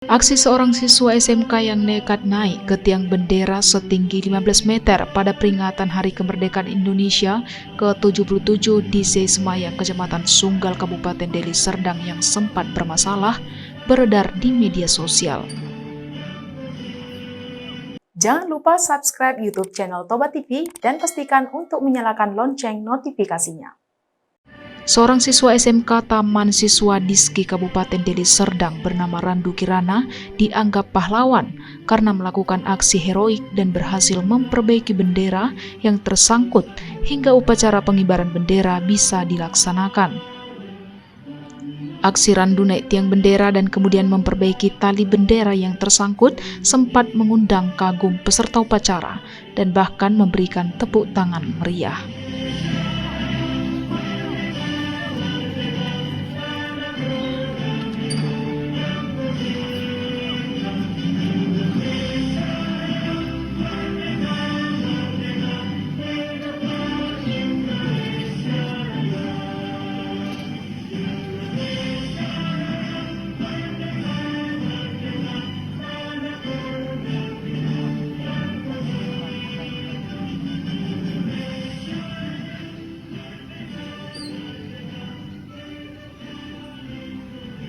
Aksi seorang siswa SMK yang nekat naik ke tiang bendera setinggi 15 meter pada peringatan Hari Kemerdekaan Indonesia ke-77 di Seismaya, Kecamatan Sunggal, Kabupaten Deli Serdang yang sempat bermasalah, beredar di media sosial. Jangan lupa subscribe YouTube channel Toba TV dan pastikan untuk menyalakan lonceng notifikasinya. Seorang siswa SMK Taman Siswa Diski Kabupaten Deli Serdang bernama Randu Kirana dianggap pahlawan karena melakukan aksi heroik dan berhasil memperbaiki bendera yang tersangkut hingga upacara pengibaran bendera bisa dilaksanakan. Aksi Randu naik tiang bendera dan kemudian memperbaiki tali bendera yang tersangkut sempat mengundang kagum peserta upacara dan bahkan memberikan tepuk tangan meriah.